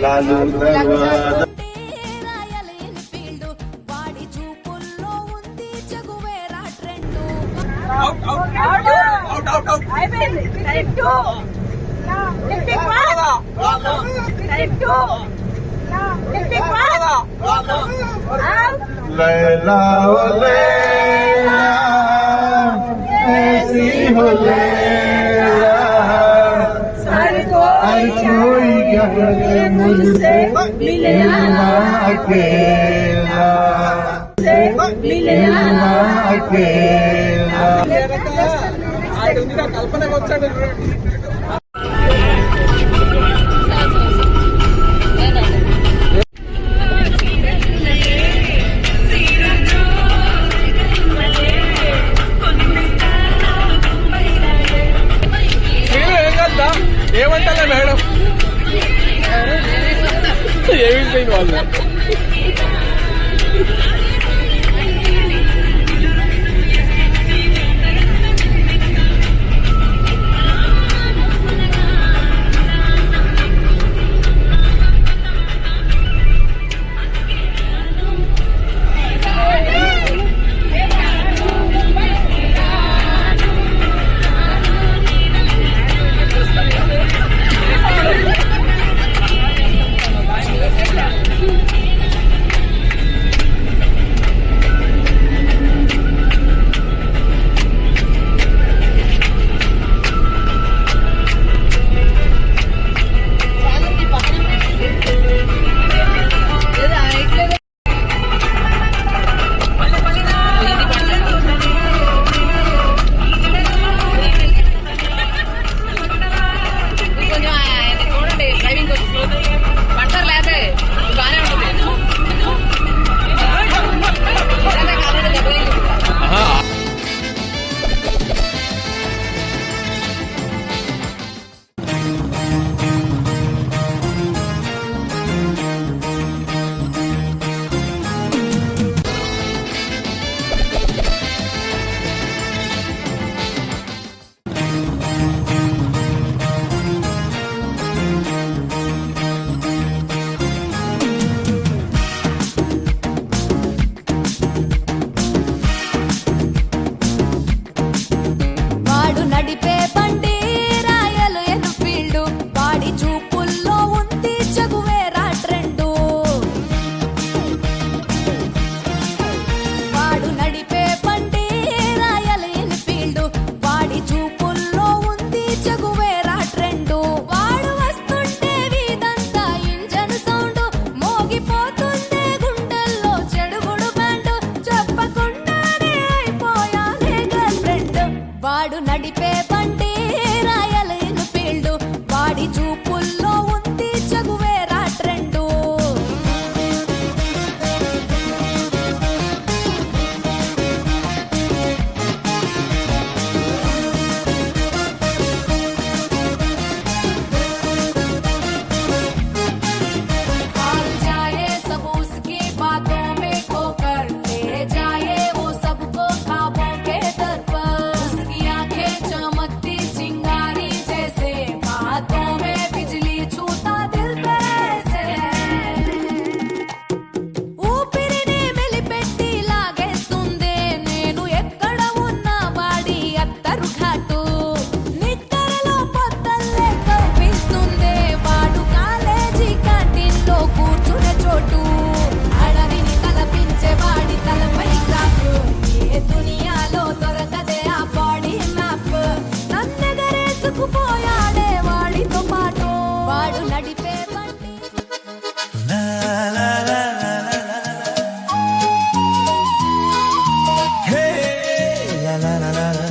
లాలు తర్వాత लैला ओ लैला ऐसी हो लैला हर कोई करे मुझसे मिलना अकेला मिलना अकेला कल्पना ఏమంటారా మేడం ఏమి వాళ్ళు వాడు నడిపే బండి రాయల్ ఎన్ఫీల్డ్ వాడి చూపుల్లో ఉంది జగువేరా ట్రెండు हार जाए सब उसकी बातों में खोकर ले जाए वो सबको ख्वाबों के दर पर उसकी आंखें चमकती चिंगारी जैसे बातों में बिजली छूता दिल पे से ఊపిరిని మెలిపెట్టి లాగేస్తుందే నేను ఎక్కడ ఉన్నా వాడి అత్తరు ఘాటు నిక్కరలో పొద్దల్లే కవ్విస్తుందే వాడు కాలేజీ క్యాంటీన్లో కూర్చునే చోటు అడవిని తలపించే వాడి తలపై క్రాప్ ఏ దునియాలో దొరకదే ఆ బాడీ మ్యాప్ నన్నెగరేసుకుపోయాడే వాడితో పాటు వాడు నడిపే బండి హే లా లా లా లా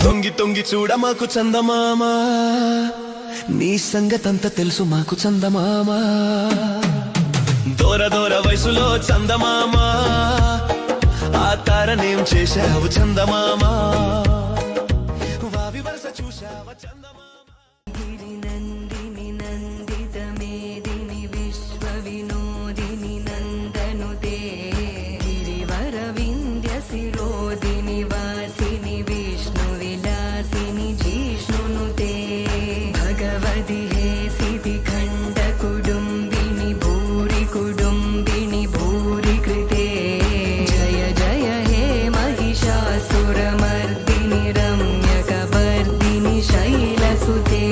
తొంగి తొంగి చూడ మాకు చందమామ నీ సంగతంతా తెలుసు మాకు చందమామ దూర దూర దూర వయసులో చందమామ ఆ తారనేం చేశావు చందమామ వావి వరస చూశావ చందమామ నందిని నందిత మేదిని విశ్వ వినోదిని నందనుతే గిరివర వింధ్య శిరోదిని వాసిని విష్ణు విలాసిని జిష్ణునుతే భగవతి హే సిద్ధి ఖండ కుటుంబిని భూరి కుటుంబిని భూరి కృతే జయ జయ హే महिषासुरमर्दिनि रम्यकपर्दिनि शैलसुते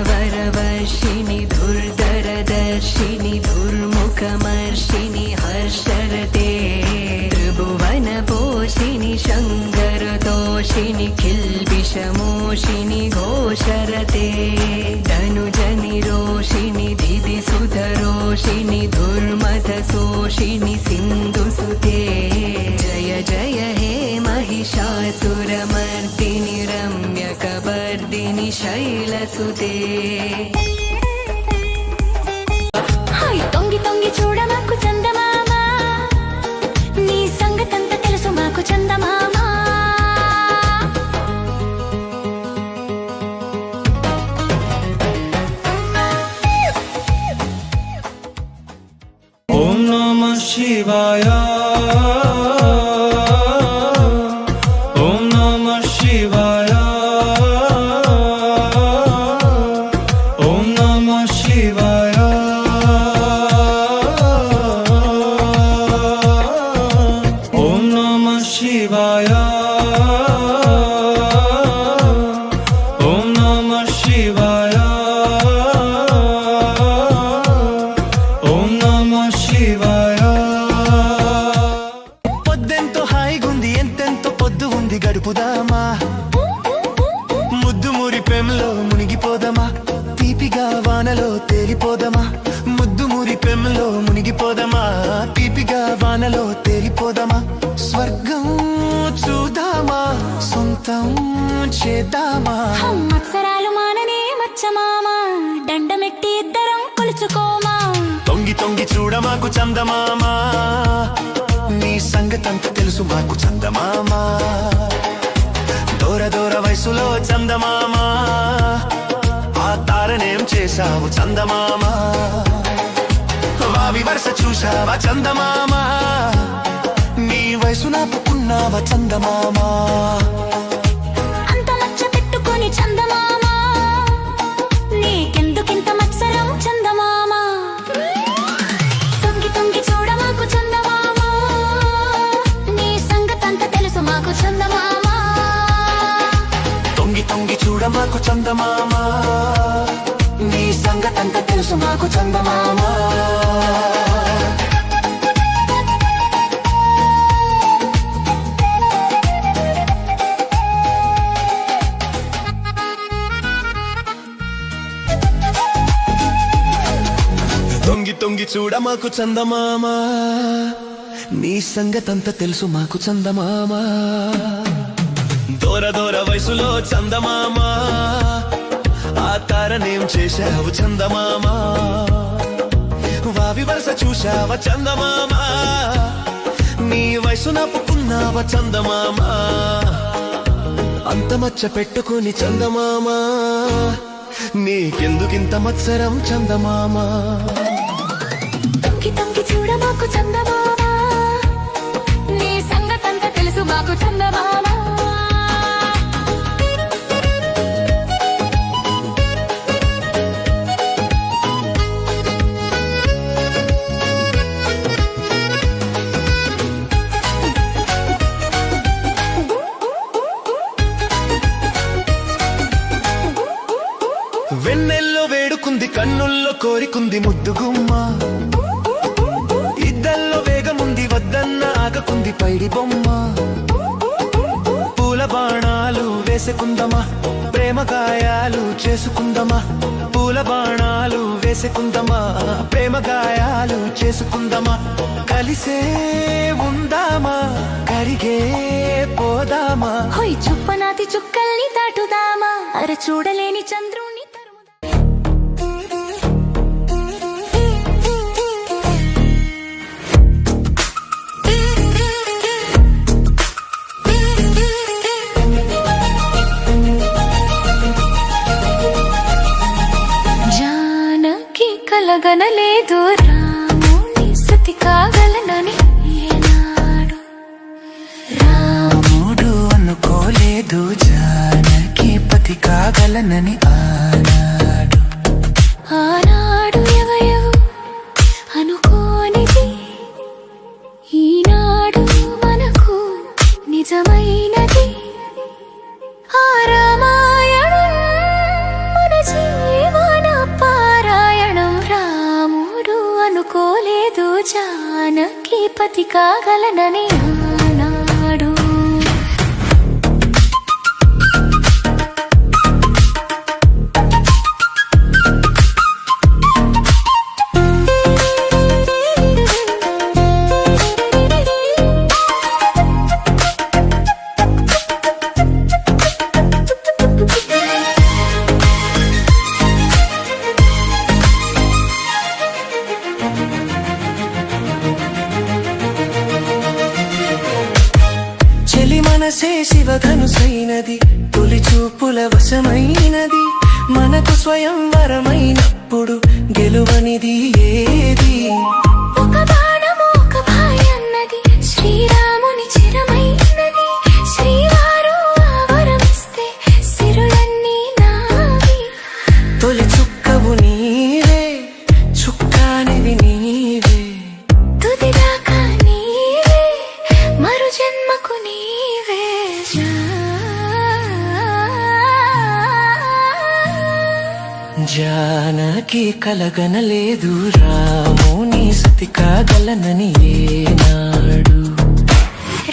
सुरवरवर्षिणि धुर्धरदर्शिनि धुर्मुखमर्षिणि हर्षरते त्रिभुवनपोषिणि शङ्करतोषिणि किल्बिषमोषिणि घोषरते धनुजनिरोषिणि धिदिसुधरोषिणि धुर्मथसोषिणि सिन्धुसुते जय जय हे महिषासुरमर्दिनि रम्यकपर्दिनि शैलसुते హాయ్ తొంగి తొంగి చూడ మాకు చందమామ నీ సంగతంత తెలుసు మాకు చందమామ ఓం నమః శివాయ ఓం నమః శివాయ ఓం నమః శివాయ ఓం నమః శివాయ ఓం నమః శివాయ ఓం నమః శివాయ పొద్దెంతో హాయిగుంది ఎంతెంతో పొద్దు ఉంది గడుపుదామా ముద్దు మురి పెంలో మునిగిపోదమా తీపిగా వానలో తేలిపోదమా ముద్దు మురి పెంలో మునిగిపోదమా తీపిగా వానలో తేలిపోదమా స్వర్గం చూద్దామా సొంతం చేద్దామా మత్సరాలు మాననే మచ్చమామ దండమెట్టి ఇద్దరం కొలుచుకోమా తొంగి తొంగి చూడ మాకు చందమామ నీ సంగతంత తెలుసు మాకు చందమామ దూర దూర వయసులో చందమామ ఆ తారనేం చేశావు చందమామ వావి వరస చూశావా చందమామ నీ వయసు నాపుకున్నావా చందమామ అంత మచ్చ పెట్టుకొని చందమామ నీకెందుకింత మత్సరం చందమామ తొంగి తొంగి చూడ మాకు చందమామ నీ సంగతంత తెలుసు మాకు చందమామ తొంగి తొంగి చూడ మాకు చందమామ నీ సంగతంత తెలుసు మాకు చందమామ తొంగి తొంగి చూడ మాకు చందమామ నీ సంగతంత తెలుసు మాకు చందమామ దూర దూర వయసులో చందమామ ఆ తారనేం చేశావు చందమామ వావి వరస చూశావా చందమామ నీ వయసు నాపుకున్నావా చందమామ అంత మచ్చ పెట్టుకుని చందమామ నీకెందుకింత మత్సరం చందమామ తొంగి తొంగి చూడ మాకు చందమామ నీ సంగతంత తెలుసు మాకు చందమామ వెన్నెల్లో వేడుకుంది కన్నుల్లో కోరికుంది ముద్దుగుమ్మ ఇద్దల్లో వేగముంది వద్దన్న ఆగకుంది పైడి బొమ్మ పూల బాణాలు వేసుకుందమా ప్రేమ గాయాలు చేసుకుందమా పూల పూల బాణాలు వేసుకుందామా, ప్రేమ గాయాలు చేసుకుందామా, కలిసే ఉందామా, కరిగే పోదామా. హోయ్ చుప్పనాతి చుక్కల్ని దాటుదామా, అర చూడలేని చంద్రుణ్ణి జానకి కలగనలేదు రాముని సతి కాగలనని ఏనాడు రాముడు అనుకోలేదు జానకి పతి కాగలనని ఆనాడు. ఆనాడు ఎవయవు అనుకోనిది ఈనాడు మనకు నిజమైనది. ఆ రామాయణం మన జీవన పారాయణం. రాముడు అనుకోలేదు జానకి పతి కాగలనని ఆనాడు. చెలి మనసే శివధనుసైనది, తొలి చూపుల వశమైనది, మనకు స్వయం వరమైనప్పుడు గెలువనిది ఏది. ఒక బాణము ఒక భాయ్ అన్నది, శ్రీరాముని చిరమైనది. శ్రీవారు ఆవరమిస్తే సిరులన్నీ నావి. తొలి చుక్కవు నీవే, చుక్కానివి నీవే, తుదిదాకా నీవే, మరు జన్మకు నీవే. జానకి కలగనలేదు రాముని సతి కాగలనని ఏనాడు.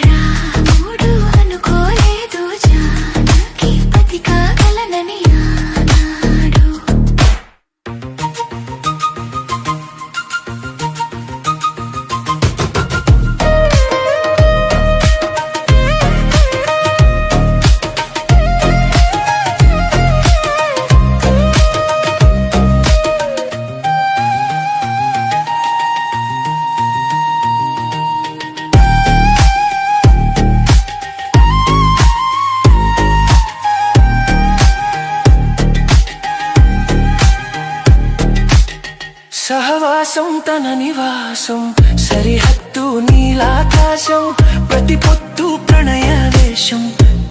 రాముడు అనుకోలేదు జానకి పతి కాగలనని ఆనాడు. సహవాసం తన నివాసం, సరిహద్దు నీలాకాశం, ప్రతి పొత్తు ప్రణయవేశం,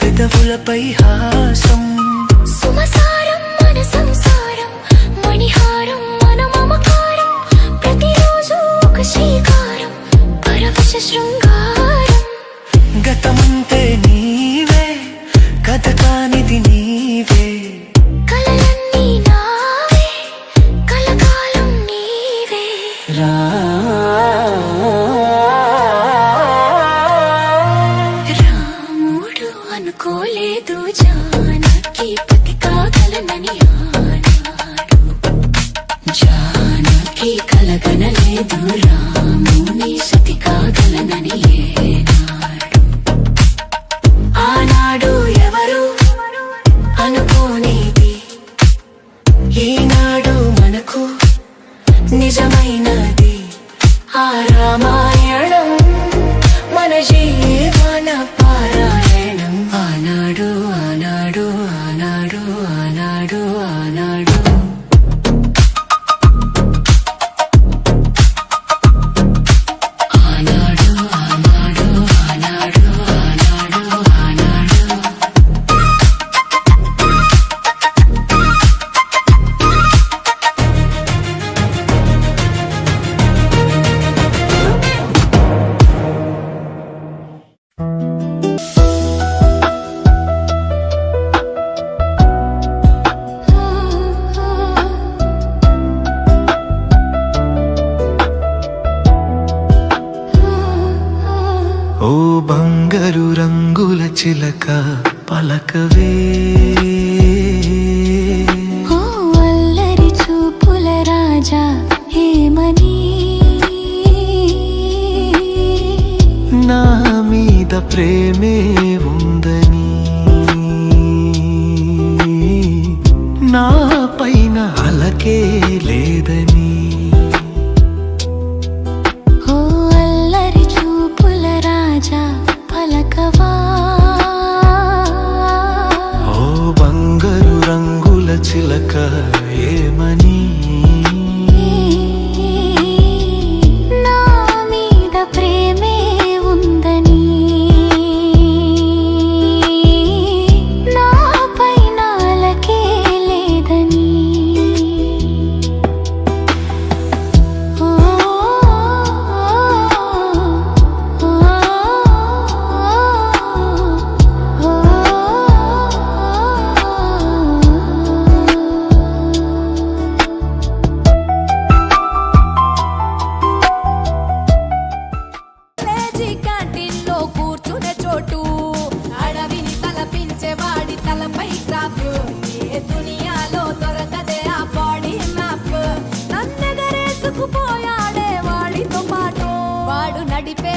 పెదవులపై హాసం. సుమసారం మన సంసారం, మణిహారం మన మమకారం, ప్రతిరోజు ఒక శ్రీకారం, పరవశ శృంగారం. గతమంతే నీవే, కథ కానిది నీవే, కలలన్నీ నావే, కలకాలం నీవే. రాముడు అనుకోలేదు జానకి పతి కాగలనని ఆనాడు. జానకి కలగనలేదు రాముని సతి కాగలనని ఏనాడు. ఆనాడు ఎవరు అనుకోనిది ఈనాడు మనకు నిజమైనది. ఆ రామాయణం మన జీవన పారాయణం. ఆనాడు ఆనాడు ఆనాడు ఆనాడు ఆనాడు. ఆనాడు ఆనాడు ఆనాడు ఆనాడు ఆనాడు. ఓ బంగారు రంగుల చిలక పలకవే, ఓ అల్లరి ప్రేమే ఉందని నా పైన అలకే లేదని ఓ అల్లరి చూపుల రాజా పలకవా ఓ బంగారు రంగుల చిలక ఏమని నా మీద ప్రేమే ఉందని నా పైన అలకే లేదని ఓ కాలేజీ క్యాంటీన్లో కూర్చునే చోటు అడవిని తలపించే వాడి తలపై క్రాఫ్ ఏ దునియాలో దొరకదే ఆ బాడీ మ్యాప్ నన్నెగరేసుకుపోయాడే వాడితో పాటు వాడు నడిపే